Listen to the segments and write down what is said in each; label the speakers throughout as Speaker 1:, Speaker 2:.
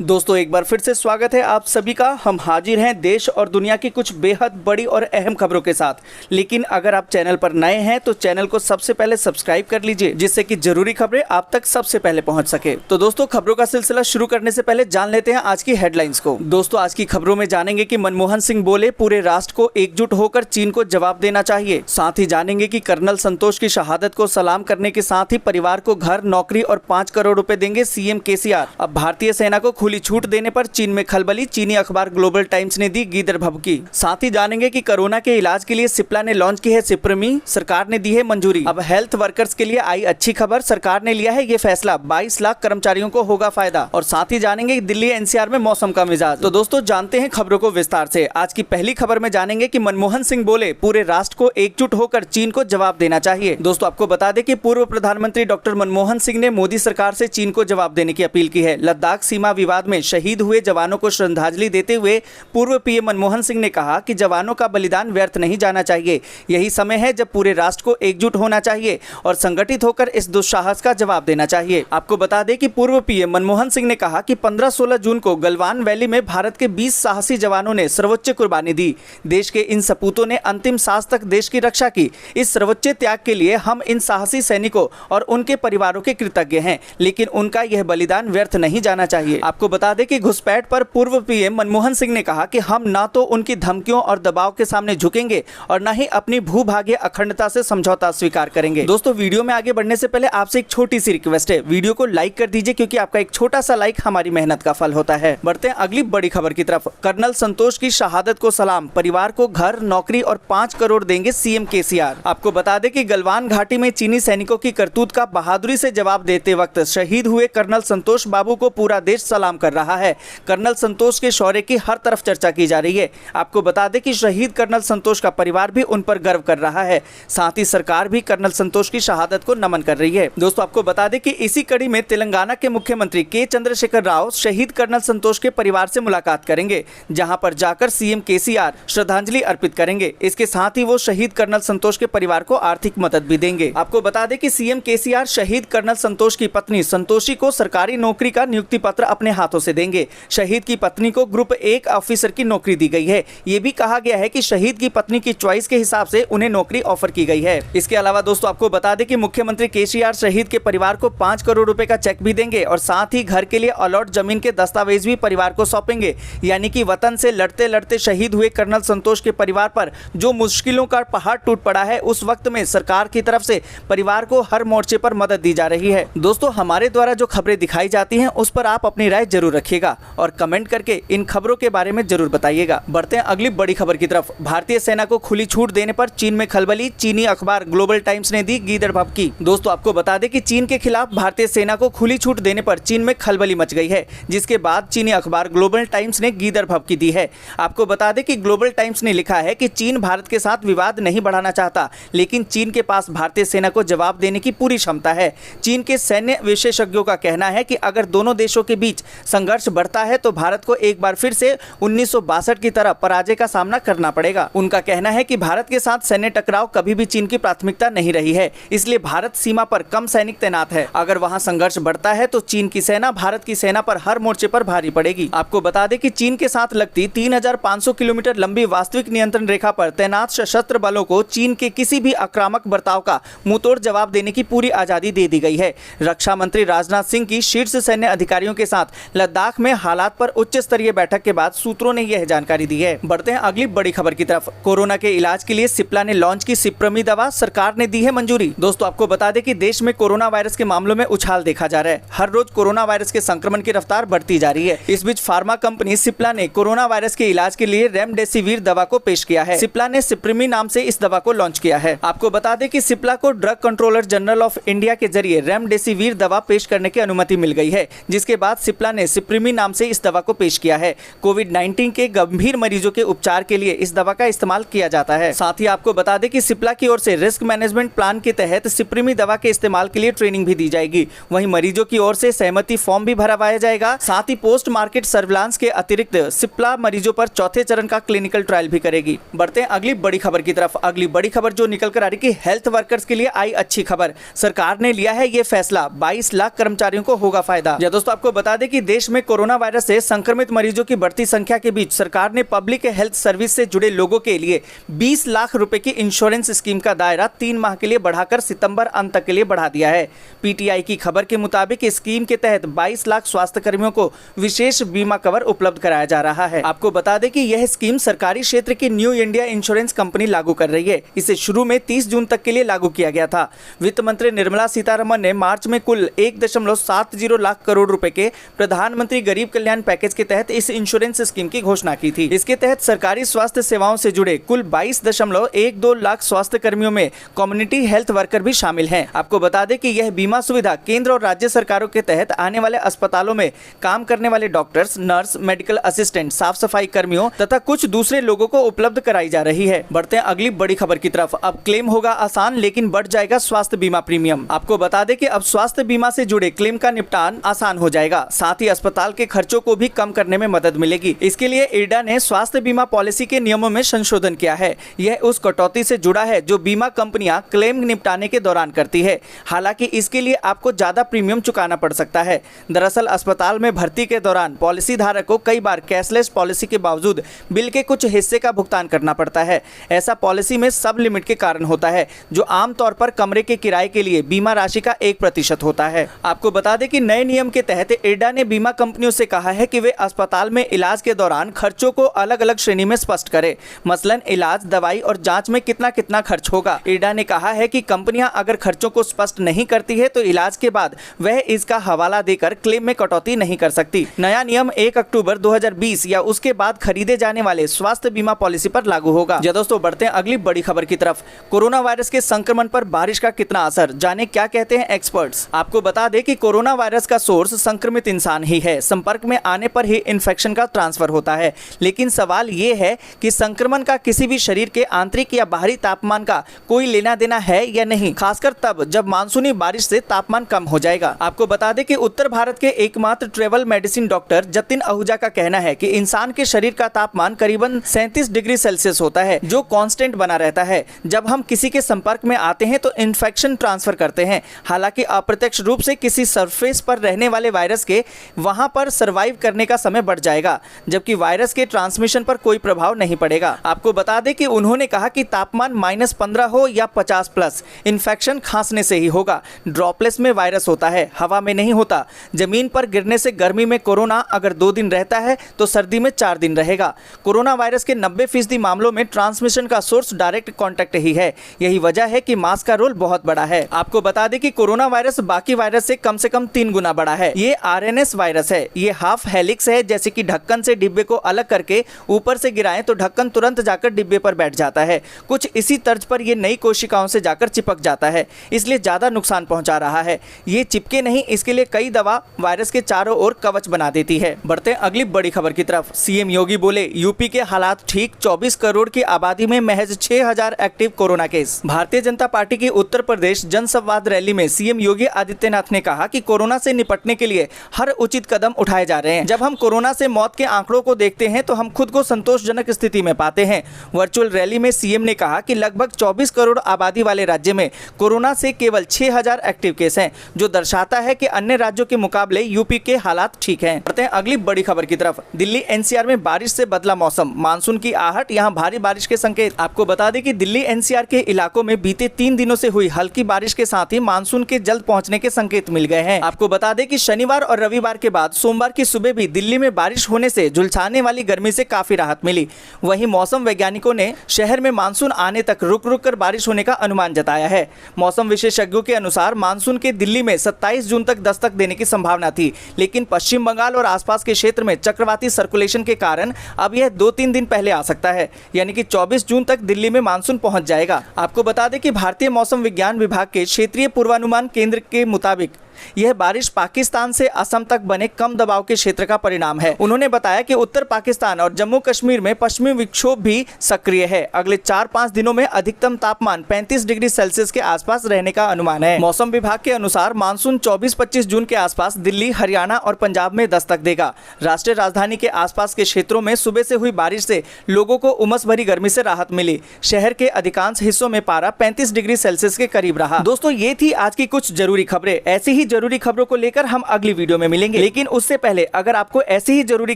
Speaker 1: दोस्तों एक बार फिर से स्वागत है आप सभी का। हम हाजिर हैं देश और दुनिया की कुछ बेहद बड़ी और अहम खबरों के साथ। लेकिन अगर आप चैनल पर नए हैं तो चैनल को सबसे पहले सब्सक्राइब कर लीजिए, जिससे कि जरूरी खबरें आप तक सबसे पहले पहुंच सके। तो दोस्तों खबरों का सिलसिला शुरू करने से पहले जान लेते हैं आज की हेडलाइंस को। दोस्तों आज की खबरों में जानेंगे कि मनमोहन सिंह बोले पूरे राष्ट्र को एकजुट होकर चीन को जवाब देना चाहिए। साथ ही जानेंगे कि कर्नल संतोष की शहादत को सलाम करने के साथ ही परिवार को घर, नौकरी और 5 करोड़ रुपए देंगे सीएम केसीआर। अब भारतीय सेना को खुली छूट देने पर चीन में खलबली, चीनी अखबार ग्लोबल टाइम्स ने दी गीदड़ भभकी। साथ ही जानेंगे कि कोरोना के इलाज के लिए सिप्ला ने लॉन्च की है सिप्रमी, सरकार ने दी है मंजूरी। अब हेल्थ वर्कर्स के लिए आई अच्छी खबर, सरकार ने लिया है ये फैसला, 22 लाख कर्मचारियों को होगा फायदा। और साथ ही जानेंगे दिल्ली एनसीआर में मौसम का मिजाज। तो दोस्तों जानते हैं खबरों को विस्तार से। आज की पहली खबर में जानेंगे कि मनमोहन सिंह बोले पूरे राष्ट्र को एकजुट होकर चीन को जवाब देना चाहिए। दोस्तों आपको बता दें कि पूर्व प्रधानमंत्री डॉक्टर मनमोहन सिंह ने मोदी सरकार से चीन को जवाब देने की अपील की है। लद्दाख सीमा विवाद में शहीद हुए जवानों को श्रद्धांजलि देते हुए पूर्व पीएम मनमोहन सिंह ने कहा कि जवानों का बलिदान व्यर्थ नहीं जाना चाहिए। यही समय है जब पूरे राष्ट्र को एकजुट होना चाहिए और संगठित होकर इस दुस्साहस का जवाब देना चाहिए। आपको बता दें कि पूर्व पीएम मनमोहन सिंह ने कहा कि 15-16 जून को गलवान वैली में भारत के 20 साहसी जवानों ने सर्वोच्च कुर्बानी दी। देश के इन सपूतों ने अंतिम सांस तक देश की रक्षा की। इस सर्वोच्च त्याग के लिए हम इन साहसी सैनिकों और उनके परिवारों के कृतज्ञ हैं, लेकिन उनका यह बलिदान व्यर्थ नहीं जाना चाहिए। आपको बता दें कि घुसपैठ पर पूर्व पीएम मनमोहन सिंह ने कहा कि हम ना तो उनकी धमकियों और दबाव के सामने झुकेंगे और ना ही अपनी भूभागीय अखंडता से समझौता स्वीकार करेंगे। दोस्तों वीडियो में आगे बढ़ने से पहले आपसे एक छोटी सी रिक्वेस्ट है, वीडियो को लाइक कर दीजिए क्योंकि आपका एक छोटा सा लाइक हमारी मेहनत का फल होता है। बढ़ते हैं अगली बड़ी खबर की तरफ। कर्नल संतोष की शहादत को सलाम, परिवार को घर, नौकरी और 5 करोड़ देंगे सीएम केसीआर। आपको बता दें कि गलवान घाटी में चीनी सैनिकों की करतूत का बहादुरी से जवाब देते वक्त शहीद हुए कर्नल संतोष बाबू को पूरा देश सलाम कर रहा है। कर्नल संतोष के शौर्य की हर तरफ चर्चा की जा रही है। आपको बता दें कि शहीद कर्नल संतोष का परिवार भी उन पर गर्व कर रहा है। साथ ही सरकार भी कर्नल संतोष की शहादत को नमन कर रही है। दोस्तों आपको बता दें कि इसी कड़ी में तेलंगाना के मुख्यमंत्री के चंद्रशेखर राव शहीद कर्नल संतोष के परिवार से मुलाकात करेंगे, जहां पर जाकर सीएम केसीआर श्रद्धांजलि अर्पित करेंगे। इसके साथ ही वो शहीद कर्नल संतोष के परिवार को आर्थिक मदद भी देंगे। आपको बता दें कि सीएम केसीआर शहीद कर्नल संतोष की पत्नी संतोषी को सरकारी नौकरी का नियुक्ति पत्र अपने हाथों से देंगे। शहीद की पत्नी को ग्रुप 1 ऑफिसर की नौकरी दी गई है। ये भी कहा गया है कि शहीद की पत्नी की चॉइस के हिसाब से उन्हें नौकरी ऑफर की गई है। इसके अलावा दोस्तों आपको बता दें कि मुख्यमंत्री केसीआर शहीद के परिवार को 5 करोड़ रुपए का चेक भी देंगे और साथ ही घर के लिए अलॉट जमीन के दस्तावेज भी परिवार को सौंपेंगे। यानी कि वतन से लड़ते लड़ते शहीद हुए कर्नल संतोष के परिवार पर जो मुश्किलों का पहाड़ टूट पड़ा है, उस वक्त में सरकार की तरफ से परिवार को हर मोर्चे पर मदद दी जा रही है। दोस्तों हमारे द्वारा जो खबरें दिखाई जाती हैं उस पर आप अपनी राय जरूर रखिएगा और कमेंट करके इन खबरों के बारे में जरूर बताइएगा। बढ़ते हैं अगली बड़ी खबर की तरफ। भारतीय सेना को खुली छूट देने पर चीन में खलबली, चीनी अखबार ग्लोबल टाइम्स ने दी गीदड़ भभकी। दोस्तों आपको बता दें कि चीन के खिलाफ भारतीय सेना को खुली छूट देने पर चीन में खलबली मच गई है, जिसके बाद चीनी अखबार ग्लोबल टाइम्स ने गीदड़ भभकी दी है। आपको बता दें कि ग्लोबल टाइम्स ने लिखा है कि चीन भारत के साथ विवाद नहीं बढ़ाना चाहता, लेकिन चीन के पास भारतीय सेना को जवाब देने की पूरी क्षमता है। चीन के सैन्य विशेषज्ञों का कहना है कि अगर दोनों देशों के बीच संघर्ष बढ़ता है तो भारत को एक बार फिर से 1962 की तरह पराजय का सामना करना पड़ेगा। उनका कहना है कि भारत के साथ सैन्य टकराव कभी भी चीन की प्राथमिकता नहीं रही है, इसलिए भारत सीमा पर कम सैनिक तैनात है। अगर वहां संघर्ष बढ़ता है तो चीन की सेना भारत की सेना पर हर मोर्चे पर भारी पड़ेगी। आपको बता दें कि चीन के साथ लगती 3500 किलोमीटर लंबी वास्तविक नियंत्रण रेखा पर तैनात सशस्त्र बलों को चीन के किसी भी आक्रामक बर्ताव का मुंहतोड़ जवाब देने की पूरी आजादी दे दी गई है। रक्षा मंत्री राजनाथ सिंह की शीर्ष सैन्य अधिकारियों के साथ लद्दाख में हालात पर उच्च स्तरीय बैठक के बाद सूत्रों ने यह जानकारी दी है। बढ़ते हैं अगली बड़ी खबर की तरफ। कोरोना के इलाज के लिए सिप्ला ने लॉन्च की सिप्रमी दवा, सरकार ने दी है मंजूरी। दोस्तों आपको बता दें कि देश में कोरोना वायरस के मामलों में उछाल देखा जा रहा है। हर रोज कोरोना वायरस के संक्रमण की रफ्तार बढ़ती जा रही है। इस बीच फार्मा कंपनी सिप्ला ने कोरोना वायरस के इलाज के लिए रेमडेसिविर दवा को पेश किया है। सिप्ला ने सिप्रीमी नाम से इस दवा को लॉन्च किया है। आपको बता दें कि सिप्ला को drug controller general of India के जरिए रेमडेसिविर दवा पेश करने की अनुमति मिल गई है, जिसके बाद सिप्ला ने सिप्रीमी नाम से इस दवा को पेश किया है। कोविड-19 के गंभीर मरीजों के उपचार के लिए इस दवा का इस्तेमाल किया जाता है। साथ ही आपको बता दें कि सिप्ला की ओर से रिस्क मैनेजमेंट प्लान के तहत सिप्रीमी दवा के इस्तेमाल के लिए ट्रेनिंग भी दी जाएगी। वहीं मरीजों की ओर से सहमति फॉर्म भी भरवाया जाएगा। साथ ही पोस्ट मार्केट सर्विलांस के अतिरिक्त सिप्ला मरीजों पर चौथे चरण का क्लिनिकल ट्रायल भी करेगी। बढ़ते हैं अगली बड़ी खबर की तरफ। अगली बड़ी खबर जो निकल कर आ रही है, हेल्थ वर्कर्स के लिए आई अच्छी खबर, सरकार ने लिया है ये फैसला, 22 लाख कर्मचारियों को होगा फायदा। दोस्तों आपको बता दें कि देश में कोरोना वायरस से संक्रमित मरीजों की बढ़ती संख्या के बीच सरकार ने पब्लिक हेल्थ सर्विस से जुड़े लोगों के लिए 20 लाख रुपए की इंश्योरेंस स्कीम का दायरा 3 माह के लिए बढ़ाकर सितंबर अंत तक के लिए बढ़ा दिया है। पीटीआई की खबर के मुताबिक इस स्कीम के तहत 22 लाख स्वास्थ्य कर्मियों को विशेष बीमा कवर उपलब्ध कराया जा रहा है। आपको बता दें कि यह स्कीम सरकारी क्षेत्र की न्यू इंडिया इंश्योरेंस कंपनी लागू कर रही है। इसे शुरू में 30 जून तक के लिए लागू किया गया था। वित्त मंत्री निर्मला सीतारमण ने मार्च में कुल 1.70 लाख करोड़ रुपए के प्रधानमंत्री गरीब कल्याण पैकेज के तहत इस इंश्योरेंस स्कीम की घोषणा की थी। इसके तहत सरकारी स्वास्थ्य सेवाओं से जुड़े कुल 22.12 लाख स्वास्थ्य कर्मियों में कम्युनिटी हेल्थ वर्कर भी शामिल हैं। आपको बता दें कि यह बीमा सुविधा केंद्र और राज्य सरकारों के तहत आने वाले अस्पतालों में काम करने वाले डॉक्टर्स, नर्स, मेडिकल असिस्टेंट, साफ सफाई कर्मियों तथा कुछ दूसरे लोगों को उपलब्ध कराई जा रही है। बढ़ते हैं अगली बड़ी खबर की तरफ। अब क्लेम होगा आसान, लेकिन बढ़ जाएगा स्वास्थ्य बीमा प्रीमियम। आपको बता दें कि अब स्वास्थ्य बीमा से जुड़े क्लेम का निपटान आसान हो जाएगा, साथ ही अस्पताल के खर्चों को भी कम करने में मदद मिलेगी। इसके लिए इरडा ने स्वास्थ्य बीमा पॉलिसी के नियमों में संशोधन किया है। यह उस कटौती से जुड़ा है जो बीमा कंपनियां क्लेम निपटाने के दौरान करती है। हालांकि इसके लिए आपको ज्यादा प्रीमियम चुकाना पड़ सकता है। दरअसल अस्पताल में भर्ती के दौरान पॉलिसी धारक को कई बार कैशलेस पॉलिसी के बावजूद बिल के कुछ हिस्से का भुगतान करना पड़ता है। ऐसा पॉलिसी में सब लिमिट के कारण होता है, जो आमतौर पर कमरे के किराए के लिए बीमा राशि का 1% होता है। आपको बता दें कि नए नियम के तहत इरडा ने बीमा कंपनियों से कहा है कि वे अस्पताल में इलाज के दौरान खर्चों को अलग अलग श्रेणी में स्पष्ट करें। मसलन इलाज, दवाई और जांच में कितना कितना खर्च होगा। इरडा ने कहा है कि कंपनियां अगर खर्चों को स्पष्ट नहीं करती है तो इलाज के बाद वह इसका हवाला देकर क्लेम में कटौती नहीं कर सकती। नया नियम 1 अक्टूबर 2020 या उसके बाद खरीदे जाने वाले स्वास्थ्य बीमा पॉलिसी पर लागू होगा। दोस्तों, बढ़ते हैं अगली बड़ी खबर की तरफ। कोरोना वायरस के संक्रमण पर बारिश का कितना असर, जाने क्या कहते हैं एक्सपर्ट्स। आपको बता दें कि कोरोना वायरस का सोर्स संक्रमित इंसान ही है। संपर्क में आने पर ही इन्फेक्शन का ट्रांसफर होता है। लेकिन सवाल ये है कि संक्रमण का किसी भी शरीर के आंतरिक या बाहरी तापमान का कोई लेना देना है या नहीं, खासकर तब जब मानसूनी बारिश से तापमान कम हो जाएगा। आपको बता दें कि उत्तर भारत के एकमात्र travel medicine doctor Jatin Ahuja का कहना है कि इंसान के शरीर का तापमान करीबन 37 डिग्री सेल्सियस होता है, जो कांस्टेंट बना रहता है। जब हम किसी के संपर्क में आते हैं तो इन्फेक्शन ट्रांसफर करते हैं। हालांकि अप्रत्यक्ष रूप से किसी सरफेस पर रहने वाले वायरस के वहां पर सर्वाइव करने का समय बढ़ जाएगा, जबकि वायरस के ट्रांसमिशन पर कोई प्रभाव नहीं पड़ेगा। आपको बता दें कि उन्होंने कहा कि तापमान -15 हो या 50+, इन्फेक्शन खांसने से ही होगा। ड्रॉपलेट्स में वायरस होता है, हवा में नहीं होता। जमीन पर गिरने से गर्मी में कोरोना अगर 2 दिन रहता है तो सर्दी में 4 दिन रहेगा। कोरोना वायरस के 90% मामलों में ट्रांसमिशन का सोर्स डायरेक्ट कांटेक्ट ही है। यही वजह है कि मास्क का रोल बहुत बड़ा है। आपको बता दें कि कोरोना वायरस बाकी वायरस से कम 3 गुना बड़ा है। ये आरएनएस वायरस है। ये हाफ हेलिक्स है, जैसे कि ढक्कन से डिब्बे को अलग करके ऊपर से गिराएं तो ढक्कन तुरंत जाकर डिब्बे पर बैठ जाता है। कुछ इसी तर्ज पर ये नई कोशिकाओं से जाकर चिपक जाता है, इसलिए ज्यादा नुकसान पहुंचा रहा है। ये चिपके नहीं, इसके लिए कई दवा वायरस के चारों ओर कवच बना देती है। बढ़ते हैं अगली बड़ी खबर की तरफ। सीएम योगी बोले यूपी के हालात ठीक, 24 करोड़ की आबादी में महज 6000 active corona case. Bharatiya Janata party की उत्तर प्रदेश जनसंवाद रैली में सीएम योगी आदित्यनाथ ने कहा कि कोरोना से निपटने के लिए हर उचित कदम उठाए जा रहे हैं। जब हम कोरोना से मौत के आंकड़ों को देखते हैं तो हम खुद को संतोषजनक स्थिति में पाते हैं। वर्चुअल रैली में सीएम ने कहा कि लगभग 24 करोड़ आबादी वाले राज्य में कोरोना से केवल 6000 एक्टिव केस हैं, जो दर्शाता है कि अन्य राज्यों के मुकाबले यूपी के हालात ठीक हैं। बढ़ते हैं अगली बड़ी खबर की तरफ। दिल्ली एनसीआर में बारिश से बदला मौसम, मानसून की आहट, यहां भारी बारिश के संकेत। आपको बता दें कि दिल्ली एनसीआर के इलाकों में बीते 3 दिनों से हुई हल्की बारिश के साथ ही मानसून के जल्द पहुंचने के संकेत मिल गए हैं। आपको बता दें कि शनिवार और रविवार के बाद सोमवार की सुबह भी दिल्ली में बारिश होने से झुलसाने वाली गर्मी से काफी राहत मिली। वहीं मौसम वैज्ञानिकों ने शहर में मानसून आने तक रुक रुक कर बारिश होने का अनुमान जताया है। मौसम विशेषज्ञों के अनुसार मानसून के दिल्ली में 27 जून तक दस्तक देने की संभावना थी, लेकिन पश्चिम बंगाल और आसपास के क्षेत्र में चक्रवाती सर्कुलेशन के कारण अब यह 2-3 दिन पहले आ सकता है, यानी कि 24 जून तक दिल्ली में मानसून पहुंच जाएगा। आपको बता दें कि भारतीय मौसम विज्ञान विभाग के क्षेत्रीय पूर्वानुमान केंद्र के मुताबिक यह बारिश पाकिस्तान से असम तक बने कम दबाव के क्षेत्र का परिणाम है। उन्होंने बताया कि उत्तर पाकिस्तान और जम्मू कश्मीर में पश्चिमी विक्षोभ भी सक्रिय है। अगले 4-5 दिनों में अधिकतम तापमान 35 डिग्री सेल्सियस के आसपास रहने का अनुमान है। मौसम विभाग के अनुसार मानसून 24-25 जून के आसपास दिल्ली, हरियाणा और पंजाब में दस्तक देगा। राष्ट्रीय राजधानी के आसपास के क्षेत्रों में सुबह से हुई बारिश से लोगों को उमस भरी गर्मी से राहत मिली। शहर के अधिकांश हिस्सों में पारा 35 डिग्री सेल्सियस के करीब रहा। दोस्तों, ये थी आज की कुछ जरूरी खबरें। ऐसी ही जरूरी खबरों को लेकर हम अगली वीडियो में मिलेंगे। लेकिन उससे पहले अगर आपको ऐसी ही जरूरी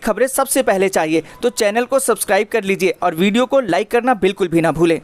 Speaker 1: खबरें सबसे पहले चाहिए तो चैनल को सब्सक्राइब कर लीजिए और वीडियो को लाइक करना बिल्कुल भी ना भूलें।